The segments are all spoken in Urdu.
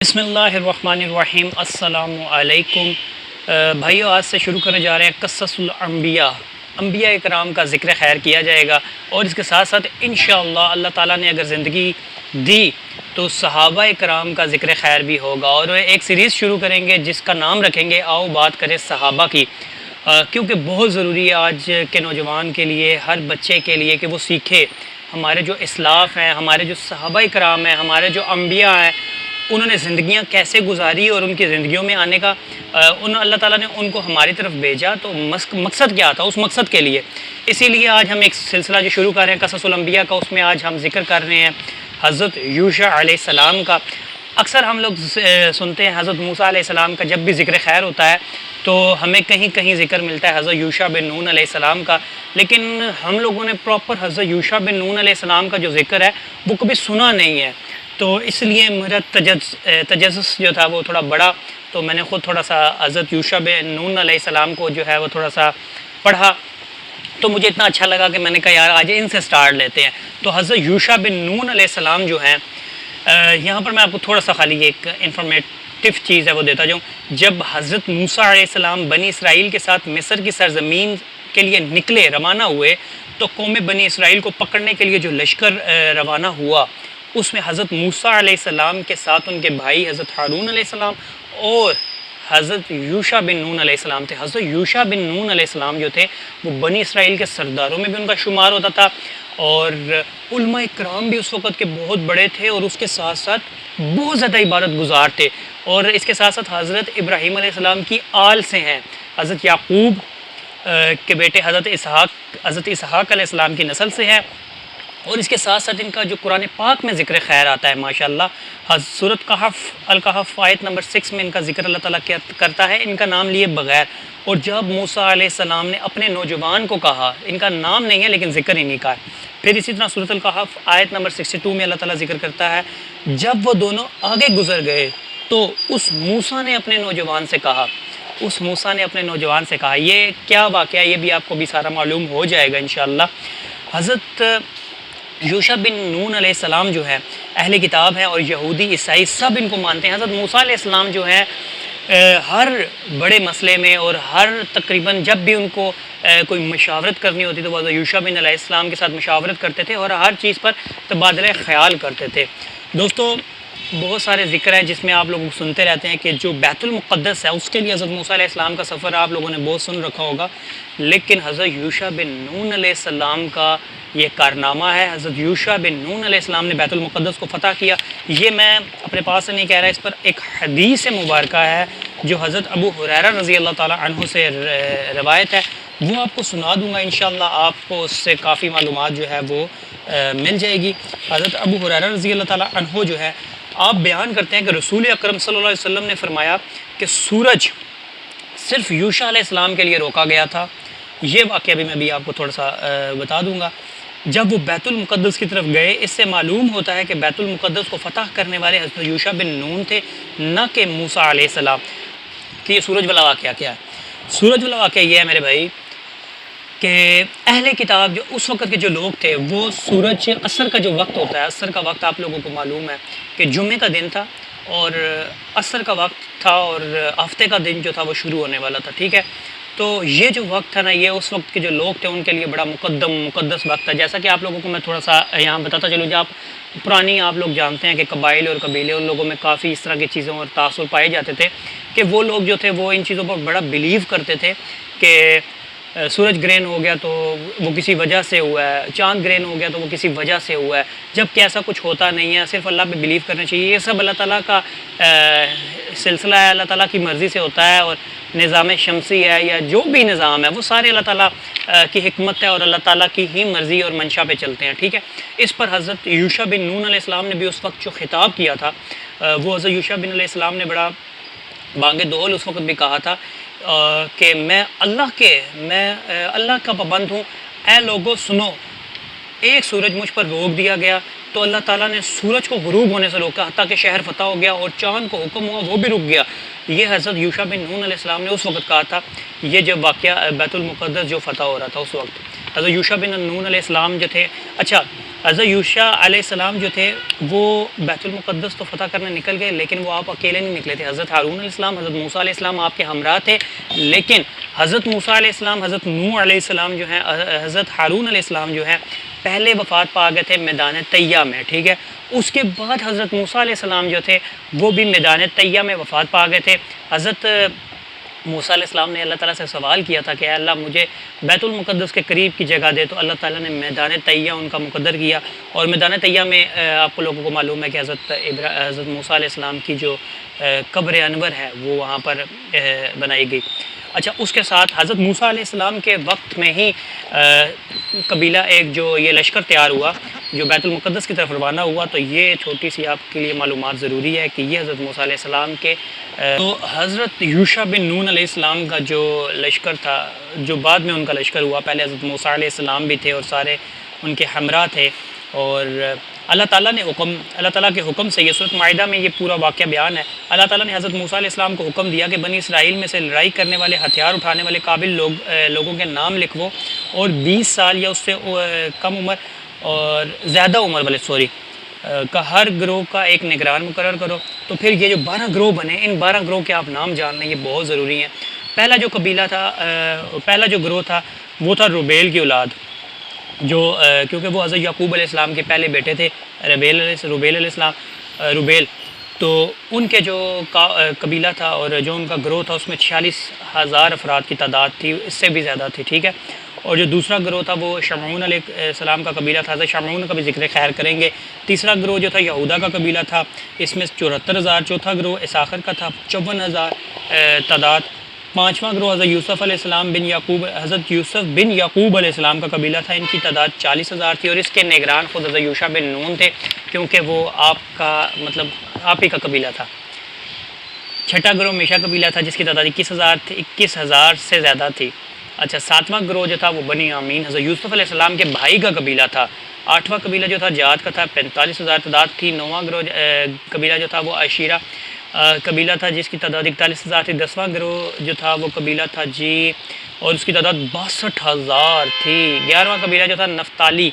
بسم اللہ الرحمن الرحیم۔ السلام علیکم بھائیو، آج سے شروع کرنے جا رہے ہیں قصص الانبیاء، انبیاء کرام کا ذکر خیر کیا جائے گا، اور اس کے ساتھ ساتھ انشاءاللہ اللہ تعالیٰ نے اگر زندگی دی تو صحابہ کرام کا ذکر خیر بھی ہوگا، اور ایک سیریز شروع کریں گے جس کا نام رکھیں گے آؤ بات کریں صحابہ کی، کیونکہ بہت ضروری ہے آج کے نوجوان کے لیے، ہر بچے کے لیے کہ وہ سیکھے ہمارے جو اسلاف ہیں، ہمارے جو صحابہ کرام ہیں، ہمارے جو انبیاء ہیں، انہوں نے زندگیاں کیسے گزاری اور ان کی زندگیوں میں آنے کا اللہ تعالیٰ نے ان کو ہماری طرف بھیجا تو مقصد کیا تھا، اس مقصد کے لیے۔ اسی لیے آج ہم ایک سلسلہ جو شروع کر رہے ہیں قصص الانبیاء کا، اس میں آج ہم ذکر کر رہے ہیں حضرت یوشع علیہ السلام کا۔ اکثر ہم لوگ سنتے ہیں حضرت موسیٰ علیہ السلام کا، جب بھی ذکر خیر ہوتا ہے تو ہمیں کہیں کہیں ذکر ملتا ہے حضرت یوشع بن نون علیہ السلام کا، لیکن ہم لوگوں نے پراپر حضرت یوشع بن نون علیہ السلام کا جو ذکر ہے وہ کبھی سنا نہیں ہے، تو اس لیے میرا تجسس جو تھا وہ تھوڑا بڑا، تو میں نے خود تھوڑا سا حضرت یوشع بن نون علیہ السلام کو جو ہے وہ تھوڑا سا پڑھا، تو مجھے اتنا اچھا لگا کہ میں نے کہا یار آج ان سے سٹارٹ لیتے ہیں۔ تو حضرت یوشع بن نون علیہ السلام جو ہیں، یہاں پر میں آپ کو تھوڑا سا خالی ایک انفارمیٹیو چیز ہے وہ دیتا جاؤں۔ جب حضرت موسیٰ علیہ السلام بنی اسرائیل کے ساتھ مصر کی سرزمین کے لیے نکلے، روانہ ہوئے، تو قوم بنی اسرائیل کو پکڑنے کے لیے جو لشکر روانہ ہوا، اس میں حضرت موسیٰ علیہ السلام کے ساتھ ان کے بھائی حضرت ہارون علیہ السلام اور حضرت یوشع بن نون علیہ السلام تھے۔ حضرت یوشع بن نون علیہ السلام جو تھے وہ بنی اسرائیل کے سرداروں میں بھی ان کا شمار ہوتا تھا، اور علماء کرام بھی اس وقت کے بہت بڑے تھے، اور اس کے ساتھ ساتھ بہت زیادہ عبادت گزار تھے، اور اس کے ساتھ ساتھ حضرت ابراہیم علیہ السلام کی آل سے ہیں، حضرت یعقوب کے بیٹے حضرت اسحاق علیہ السلام کی نسل سے ہیں، اور اس کے ساتھ ساتھ ان کا جو قرآن پاک میں ذکر خیر آتا ہے ماشاءاللہ، سورۃ الکہف آیت نمبر 6 میں ان کا ذکر اللہ تعالیٰ کرتا ہے ان کا نام لیے بغیر۔ اور جب موسیٰ علیہ السلام نے اپنے نوجوان کو کہا، ان کا نام نہیں ہے لیکن ذکر ہی نہیں کہا، پھر اسی طرح سورۃ الکہف آیت نمبر 62 میں اللہ تعالیٰ ذکر کرتا ہے جب وہ دونوں آگے گزر گئے تو اس موسیٰ نے اپنے نوجوان سے کہا، یہ کیا واقعہ، یہ بھی آپ کو بھی سارا معلوم ہو جائے گا انشاءاللہ۔ حضرت یوشع بن نون علیہ السلام جو ہے اہل کتاب ہیں، اور یہودی عیسائی سب ان کو مانتے ہیں۔ حضرت موسیٰ علیہ السلام جو ہیں ہر بڑے مسئلے میں اور ہر تقریباً جب بھی ان کو کوئی مشاورت کرنی ہوتی تو وہ حضرت یوشع بن علیہ السلام کے ساتھ مشاورت کرتے تھے، اور ہر چیز پر تبادلہ خیال کرتے تھے۔ دوستو، بہت سارے ذکر ہیں جس میں آپ لوگ سنتے رہتے ہیں کہ جو بیت المقدس ہے اس کے لیے حضرت موسیٰ علیہ السلام کا سفر آپ لوگوں نے بہت سن رکھا ہوگا، لیکن حضرت یوشع بن نون علیہ السلام کا یہ کارنامہ ہے۔ حضرت یوشع بن نون علیہ السلام نے بیت المقدس کو فتح کیا۔ یہ میں اپنے پاس سے نہیں کہہ رہا، اس پر ایک حدیث مبارکہ ہے جو حضرت ابو ہریرہ رضی اللہ تعالیٰ عنہ سے روایت ہے، وہ آپ کو سنا دوں گا انشاءاللہ، آپ کو اس سے کافی معلومات جو ہے وہ مل جائے گی۔ حضرت ابو ہریرہ رضی اللہ تعالیٰ عنہ جو ہے، آپ بیان کرتے ہیں کہ رسول اکرم صلی اللہ علیہ وسلم نے فرمایا کہ سورج صرف یوشع علیہ السلام کے لیے روکا گیا تھا۔ یہ واقعہ بھی میں بھی آپ کو تھوڑا سا بتا دوں گا۔ جب وہ بیت المقدس کی طرف گئے، اس سے معلوم ہوتا ہے کہ بیت المقدس کو فتح کرنے والے حضرت یوشع بن نون تھے، نہ کہ موسیٰ علیہ السلام۔ کہ یہ سورج والا واقعہ کیا ہے؟ سورج والا واقعہ یہ ہے میرے بھائی کہ اہل کتاب جو اس وقت کے جو لوگ تھے، وہ سورج عصر کا جو وقت ہوتا ہے، عصر کا وقت آپ لوگوں کو معلوم ہے کہ جمعے کا دن تھا اور عصر کا وقت تھا، اور ہفتے کا دن جو تھا وہ شروع ہونے والا تھا، ٹھیک ہے؟ تو یہ جو وقت تھا نا، یہ اس وقت کے جو لوگ تھے ان کے لیے بڑا مقدس وقت تھا۔ جیسا کہ آپ لوگوں کو میں تھوڑا سا یہاں بتاتا چلوں، جب پرانی آپ لوگ جانتے ہیں کہ قبائل اور قبیلے، ان لوگوں میں کافی اس طرح کی چیزوں اور تاثر پائے جاتے تھے کہ وہ لوگ جو تھے وہ ان چیزوں پر بڑا بلیو کرتے تھے کہ سورج گرہن ہو گیا تو وہ کسی وجہ سے ہوا ہے، چاند گرہن ہو گیا تو وہ کسی وجہ سے ہوا ہے، جب کہ ایسا کچھ ہوتا نہیں ہے، صرف اللہ پہ بلیو کرنا چاہیے۔ یہ سب اللہ تعالیٰ کا سلسلہ ہے، اللہ تعالیٰ کی مرضی سے ہوتا ہے، اور نظام شمسی ہے یا جو بھی نظام ہے وہ سارے اللہ تعالیٰ کی حکمت ہے، اور اللہ تعالیٰ کی ہی مرضی اور منشا پہ چلتے ہیں، ٹھیک ہے؟ اس پر حضرت یوشع بن نون علیہ السلام نے بھی اس وقت جو خطاب کیا تھا، وہ حضرت یوشع بن علیہ السلام نے بڑا بانگ دہل اس وقت بھی کہا تھا کہ میں اللہ کا پابند ہوں، اے لوگو سنو، ایک سورج مجھ پر روک دیا گیا تو اللہ تعالیٰ نے سورج کو غروب ہونے سے روکا، حتیٰ کہ شہر فتح ہو گیا، اور چاند کو حکم ہوا وہ بھی رک گیا۔ یہ حضرت یوشع بن نون علیہ السلام نے اس وقت کہا تھا، یہ جب واقعہ بیت المقدس جو فتح ہو رہا تھا اس وقت حضرت یوشع بن نون علیہ السلام جو تھے۔ اچھا، حضرت یوشع علیہ السلام جو تھے وہ بیت المقدس تو فتح کرنے نکل گئے، لیکن وہ آپ اکیلے نہیں نکلے تھے. حضرت ہارون علیہ السلام، حضرت موسیٰ علیہ السلام آپ کے ہمراہ تھے، لیکن حضرت موسیٰ علیہ السلام، حضرت نوح علیہ السلام جو ہیں، حضرت ہارون علیہ السلام جو ہیں پہلے وفات پا گئے تھے میدان طیہ میں، ٹھیک ہے. اس کے بعد حضرت موسیٰ علیہ السلام جو تھے وہ بھی میدان طیہ میں وفات پا گئے تھے. حضرت موسیٰ علیہ السلام نے اللہ تعالیٰ سے سوال کیا تھا کہ اے اللہ مجھے بیت المقدس کے قریب کی جگہ دے، تو اللہ تعالیٰ نے میدان طیہ ان کا مقدر کیا. اور میدان طیہ میں آپ کو لوگوں کو معلوم ہے کہ حضرت موسیٰ علیہ السلام کی جو قبر انور ہے وہ وہاں پر بنائی گئی. اچھا، اس کے ساتھ حضرت موسیٰ علیہ السلام کے وقت میں ہی قبیلہ ایک جو یہ لشکر تیار ہوا جو بیت المقدس کی طرف روانہ ہوا. تو یہ چھوٹی سی آپ کے لیے معلومات ضروری ہے کہ یہ حضرت موسیٰ علیہ السلام کے تو حضرت یوشع بن نون علیہ السلام کا جو لشکر تھا، جو بعد میں ان کا لشکر ہوا، پہلے حضرت موسیٰ علیہ السلام بھی تھے اور سارے ان کے ہمراہ تھے. اور اللہ تعالیٰ کے حکم سے، یہ سورۃ مائدہ میں یہ پورا واقعہ بیان ہے. اللہ تعالیٰ نے حضرت موسیٰ علیہ السلام کو حکم دیا کہ بنی اسرائیل میں سے لڑائی کرنے والے، ہتھیار اٹھانے والے قابل لوگوں کے نام لکھو، اور 20 سال یا اس سے کم عمر اور زیادہ عمر والے کا ہر گروہ کا ایک نگران مقرر کرو. تو پھر یہ جو 12 گروہ بنے، ان 12 گروہ کے آپ نام جان لیں، یہ بہت ضروری ہیں. پہلا جو قبیلہ تھا، پہلا جو گروہ تھا وہ تھا روبیل کی اولاد، جو کیونکہ وہ حضرت یعقوب علیہ السلام کے پہلے بیٹے تھے، روبیل علیہ السلام. روبیل تو ان کے جو قبیلہ تھا اور جو ان کا گروہ تھا اس میں 46,000 افراد کی تعداد تھی، اس سے بھی زیادہ تھی، ٹھیک ہے. اور جو دوسرا گروہ تھا وہ شمعون علیہ السلام کا قبیلہ تھا، حضرت شمعون کا بھی ذکر خیر کریں گے. تیسرا گروہ جو تھا یہودا کا قبیلہ تھا، اس میں 74,000. چوتھا گروہ اساخر کا تھا، 54,000 تعداد. پانچواں گروہ حضرت یوسف بن یعقوب علیہ السلام کا قبیلہ تھا، ان کی تعداد 40,000 تھی. اور اس کے نگران خود حضرت یوشع بن نون تھے، کیونکہ وہ آپ ہی کا قبیلہ تھا. چھٹا گروہ میشا قبیلہ تھا، جس کی تعداد 21,000 سے زیادہ تھی. اچھا، ساتواں گروہ جو تھا وہ بنی آمین، حضرت یوسف علیہ السلام کے بھائی کا قبیلہ تھا. آٹھواں قبیلہ جو تھا جہاد کا تھا، 45,000 تعداد تھی. نواں گروہ قبیلہ جو تھا وہ عشیرہ قبیلہ تھا، جس کی تعداد 41,000 تھی. 10واں گروہ جو تھا وہ قبیلہ تھا اور اس کی تعداد 62,000 تھی. 11واں قبیلہ جو تھا نفتالی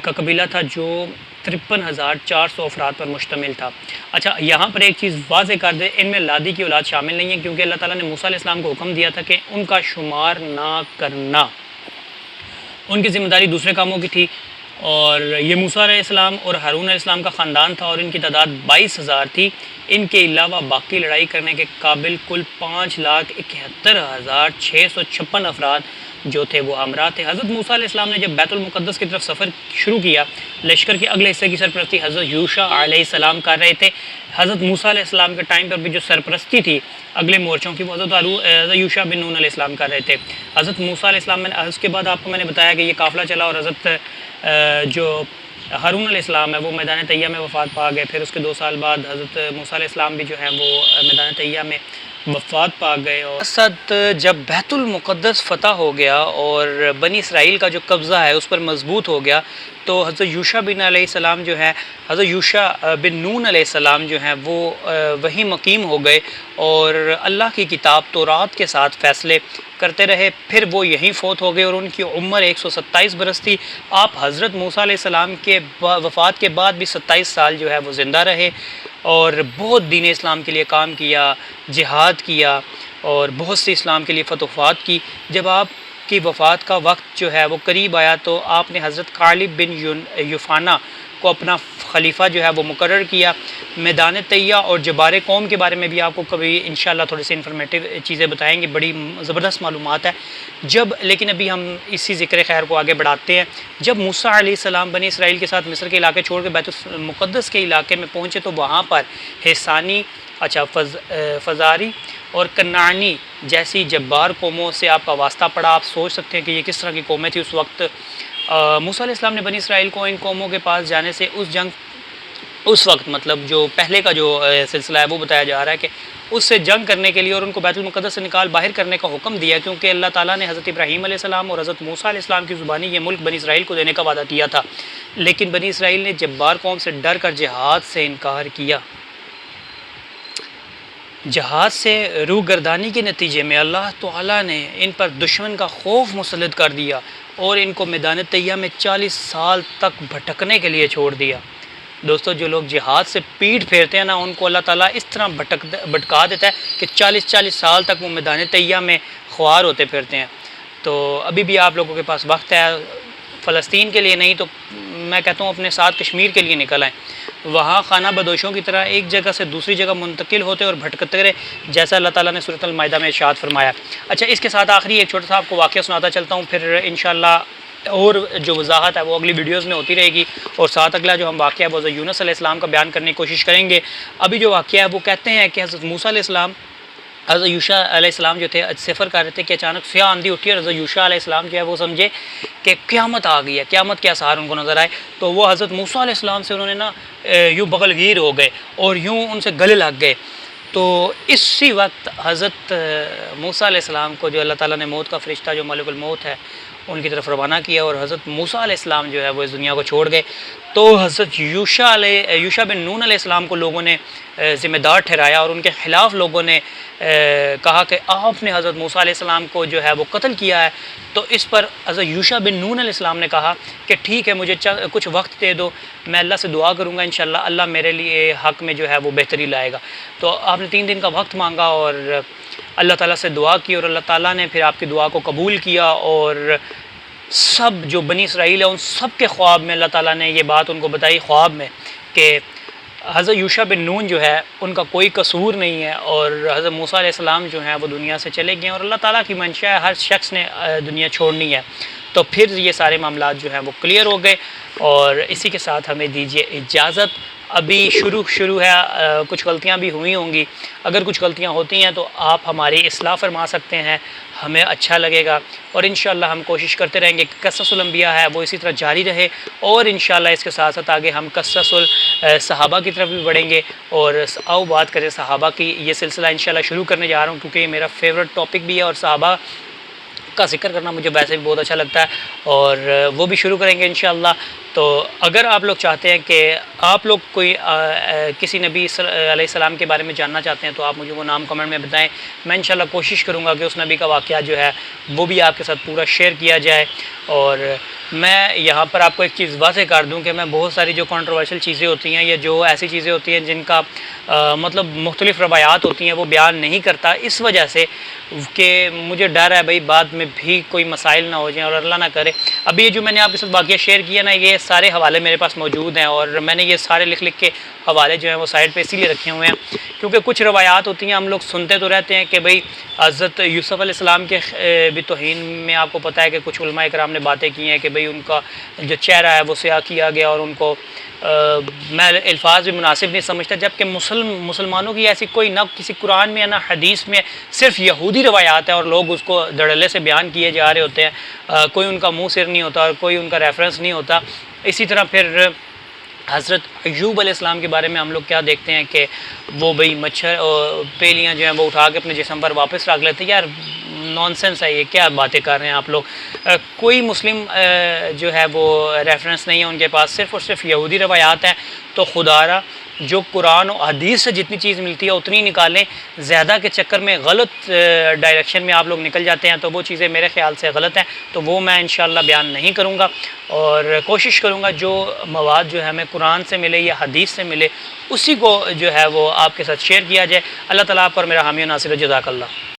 کا قبیلہ تھا، جو 53,400 افراد پر مشتمل تھا. اچھا، یہاں پر ایک چیز واضح کر دیں، ان میں لادی کی اولاد شامل نہیں ہے، کیونکہ اللہ تعالیٰ نے موسیٰ علیہ السلام کو حکم دیا تھا کہ ان کا شمار نہ کرنا، ان کی ذمہ داری دوسرے کاموں کی تھی. اور یہ موسیٰ علیہ السلام اور ہارون علیہ السلام کا خاندان تھا، اور ان کی تعداد 22,000 تھی. ان کے علاوہ باقی لڑائی کرنے کے قابل کل 5,71,656 افراد جو تھے وہ ہمراہ تھے. حضرت موسیٰ علیہ السلام نے جب بیت المقدس کی طرف سفر شروع کیا، لشکر کے اگلے حصے کی سرپرستی حضرت یوشع علیہ السلام کر رہے تھے. حضرت موسیٰ علیہ السلام کے ٹائم پر بھی جو سرپرستی تھی اگلے مورچوں کی، وہ حضرت یوشع بن نون علیہ السلام کر رہے تھے. حضرت موسیٰ علیہ السلام اس کے بعد آپ کو میں نے بتایا کہ یہ قافلہ چلا، اور حضرت جو ہارون علیہ السلام ہے وہ میدان طیہ میں وفات پا گئے. پھر اس کے 2 سال بعد حضرت موسیٰ علیہ السلام بھی جو ہیں وہ میدان طیہ میں وفات پا گئے. اور ساتھ جب بیت المقدس فتح ہو گیا اور بنی اسرائیل کا جو قبضہ ہے اس پر مضبوط ہو گیا، تو حضرت یوشع بن علیہ السلام جو ہے، حضرت یوشع بن نون علیہ السلام جو ہیں وہ وہیں مقیم ہو گئے اور اللہ کی کتاب تورات کے ساتھ فیصلے کرتے رہے. پھر وہ یہیں فوت ہو گئے اور ان کی عمر 127 برس تھی. آپ حضرت موسیٰ علیہ السلام کے وفات کے بعد بھی 27 سال جو ہے وہ زندہ رہے اور بہت دین اسلام کے لیے کام کیا، جہاد کیا اور بہت سی اسلام کے لیے فتوحات کی. جب آپ کی وفات کا وقت جو ہے وہ قریب آیا تو آپ نے حضرت غالب بن یوفانا کو اپنا خلیفہ جو ہے وہ مقرر کیا. میدان طیہ اور جبار قوم کے بارے میں بھی آپ کو کبھی انشاءاللہ تھوڑی سی انفارمیٹیو چیزیں بتائیں گے، بڑی زبردست معلومات ہے. لیکن ابھی ہم اسی ذکر خیر کو آگے بڑھاتے ہیں. جب موسیٰ علیہ السلام بنی اسرائیل کے ساتھ مصر کے علاقے چھوڑ کے بیت المقدس کے علاقے میں پہنچے تو وہاں پر حسانی، فزاری اور کنعانی جیسی جبار قوموں سے آپ کا واسطہ پڑا. آپ سوچ سکتے ہیں کہ یہ کس طرح کی قومیں تھیں اس وقت. موسیٰ علیہ السلام نے بنی اسرائیل کو ان قوموں کے پاس جانے سے اس وقت مطلب جو پہلے کا جو سلسلہ ہے وہ بتایا جا رہا ہے کہ اس سے جنگ کرنے کے لیے اور ان کو بیت المقدس سے نکال باہر کرنے کا حکم دیا، کیونکہ اللہ تعالیٰ نے حضرت ابراہیم علیہ السلام اور حضرت موسیٰ علیہ السلام کی زبانی یہ ملک بنی اسرائیل کو دینے کا وعدہ کیا تھا. لیکن بنی اسرائیل نے جبار قوم سے ڈر کر جہاد سے انکار کیا. جہاد سے روح گردانی کے نتیجے میں اللہ تعالیٰ نے ان پر دشمن کا خوف مسلط کر دیا اور ان کو میدان طیہ میں 40 سال تک بھٹکنے کے لیے چھوڑ دیا۔ دوستو جو لوگ جہاد سے پیٹھ پھیرتے ہیں نا، ان کو اللہ تعالیٰ اس طرح بھٹکا دیتا ہے کہ 40 سال تک وہ میدان طیہ میں خوار ہوتے پھرتے ہیں۔ تو ابھی بھی آپ لوگوں کے پاس وقت ہے، فلسطین کے لیے نہیں تو میں کہتا ہوں اپنے ساتھ کشمیر کے لیے نکل آئیں، وہاں خانہ بدوشوں کی طرح ایک جگہ سے دوسری جگہ منتقل ہوتے اور بھٹکتے رہے، جیسا اللہ تعالیٰ نے سورۃ المائدہ میں ارشاد فرمایا۔ اچھا، اس کے ساتھ آخری ایک چھوٹا سا آپ کو واقعہ سناتا چلتا ہوں، پھر انشاءاللہ اور جو وضاحت ہے وہ اگلی ویڈیوز میں ہوتی رہے گی، اور ساتھ اگلا جو ہم واقعہ ہے وہ حضرت یونس علیہ السلام کا بیان کرنے کی کوشش کریں گے۔ ابھی جو واقعہ ہے وہ کہتے ہیں کہ حضرت موسیٰ علیہ السلام، حضرت یوشع علیہ السلام جو تھے سفر کر رہے تھے کہ اچانک سیاہ آندھی اٹھی اور حضرت یوشع علیہ السلام جو ہے وہ سمجھے کہ قیامت آ گئی ہے، قیامت کے آثار ان کو نظر آئے، تو وہ حضرت موسیٰ علیہ السلام سے انہوں نے نا یوں بغل گیر ہو گئے اور یوں ان سے گلے لگ گئے۔ تو اسی وقت حضرت موسیٰ علیہ السلام کو جو اللہ تعالیٰ نے موت کا فرشتہ جو ملک الموت ہے ان کی طرف روانہ کیا، اور حضرت موسیٰ علیہ السلام جو ہے وہ اس دنیا کو چھوڑ گئے۔ تو حضرت یوشع بن نون علیہ السلام کو لوگوں نے ذمہ دار ٹھہرایا، اور ان کے خلاف لوگوں نے کہا کہ آپ نے حضرت موسیٰ علیہ السلام کو جو ہے وہ قتل کیا ہے۔ تو اس پر حضرت یوشع بن نون علیہ السلام نے کہا کہ ٹھیک ہے، مجھے کچھ وقت دے دو، میں اللہ سے دعا کروں گا، انشاءاللہ اللہ میرے لیے حق میں جو ہے وہ بہتری لائے گا۔ تو آپ نے 3 دن کا وقت مانگا اور اللہ تعالیٰ سے دعا کی، اور اللہ تعالیٰ نے پھر آپ کی دعا کو قبول کیا، اور سب جو بنی اسرائیل ہے ان سب کے خواب میں اللہ تعالیٰ نے یہ بات ان کو بتائی خواب میں کہ حضرت یوشع بن نون جو ہے ان کا کوئی قصور نہیں ہے، اور حضرت موسیٰ علیہ السلام جو ہیں وہ دنیا سے چلے گئے، اور اللہ تعالیٰ کی منشا ہے ہر شخص نے دنیا چھوڑنی ہے۔ تو پھر یہ سارے معاملات جو ہیں وہ کلیئر ہو گئے، اور اسی کے ساتھ ہمیں دیجیے اجازت۔ ابھی شروع ہے، کچھ غلطیاں بھی ہوئی ہوں گی، اگر کچھ غلطیاں ہوتی ہیں تو آپ ہماری اصلاح فرما سکتے ہیں، ہمیں اچھا لگے گا، اور انشاءاللہ ہم کوشش کرتے رہیں گے کہ قصص الانبیاء ہے وہ اسی طرح جاری رہے، اور انشاءاللہ اس کے ساتھ ساتھ آگے ہم قصص الصحابہ کی طرف بھی بڑھیں گے، اور آؤ بات کریں صحابہ کی۔ یہ سلسلہ انشاءاللہ شروع کرنے جا رہا ہوں کیونکہ یہ میرا فیورٹ ٹاپک بھی ہے، اور صحابہ کا ذکر کرنا مجھے ویسے بھی بہت اچھا لگتا ہے، اور وہ بھی شروع کریں گے انشاءاللہ۔ تو اگر آپ لوگ چاہتے ہیں کہ آپ لوگ کوئی کسی نبی علیہ السلام کے بارے میں جاننا چاہتے ہیں تو آپ مجھے وہ نام کمنٹ میں بتائیں، میں انشاءاللہ کوشش کروں گا کہ اس نبی کا واقعہ جو ہے وہ بھی آپ کے ساتھ پورا شیئر کیا جائے۔ اور میں یہاں پر آپ کو ایک چیز واضح کر دوں کہ میں بہت ساری جو کنٹروورشل چیزیں ہوتی ہیں یا جو ایسی چیزیں ہوتی ہیں جن کا مطلب مختلف روایات ہوتی ہیں وہ بیان نہیں کرتا، اس وجہ سے کہ مجھے ڈر ہے بھائی بعد میں بھی کوئی مسائل نہ ہو جائیں، اور اللہ نہ کرے۔ ابھی یہ جو میں نے آپ کے ساتھ واقعہ شیئر کیا نا، یہ سارے حوالے میرے پاس موجود ہیں، اور میں نے یہ سارے لکھ کے حوالے جو ہیں وہ سائڈ پہ اسی لیے رکھے ہوئے ہیں کیونکہ کچھ روایات ہوتی ہیں ہم لوگ سنتے تو رہتے ہیں کہ بھئی حضرت یوسف علیہ السلام کے بھی توہین میں آپ کو پتہ ہے کہ کچھ علماء کرام نے باتیں کی ہیں کہ بھئی ان کا جو چہرہ ہے وہ سیاہ کیا گیا، اور ان کو میں الفاظ بھی مناسب نہیں سمجھتا، جبکہ مسلمانوں کی ایسی کوئی نہ کسی قرآن میں نہ حدیث میں، صرف یہودی روایات ہیں اور لوگ اس کو دھڑلے سے بیان کیے جا رہے ہوتے ہیں، کوئی ان کا منہ سر نہیں ہوتا اور کوئی ان کا ریفرنس نہیں ہوتا۔ اسی طرح پھر حضرت ایوب علیہ السلام کے بارے میں ہم لوگ کیا دیکھتے ہیں کہ وہ بھئی مچھر اور پیلیاں جو ہیں وہ اٹھا کے اپنے جسم پر واپس رکھ لیتے ہیں۔ یار نان سینس ہے، یہ کیا باتیں کر رہے ہیں آپ لوگ؟ کوئی مسلم جو ہے وہ ریفرنس نہیں ہے ان کے پاس، صرف اور صرف یہودی روایات ہیں۔ تو خدا را جو قرآن و حدیث سے جتنی چیز ملتی ہے اتنی نکالیں، زیادہ کے چکر میں غلط ڈائریکشن میں آپ لوگ نکل جاتے ہیں، تو وہ چیزیں میرے خیال سے غلط ہیں، تو وہ میں انشاءاللہ بیان نہیں کروں گا، اور کوشش کروں گا جو مواد جو ہے ہمیں قرآن سے ملے یا حدیث سے ملے اسی کو جو ہے وہ آپ کے ساتھ شیئر کیا جائے۔ اللہ تعالیٰ آپ پر میرا حامی و ناصر، جزاک اللہ۔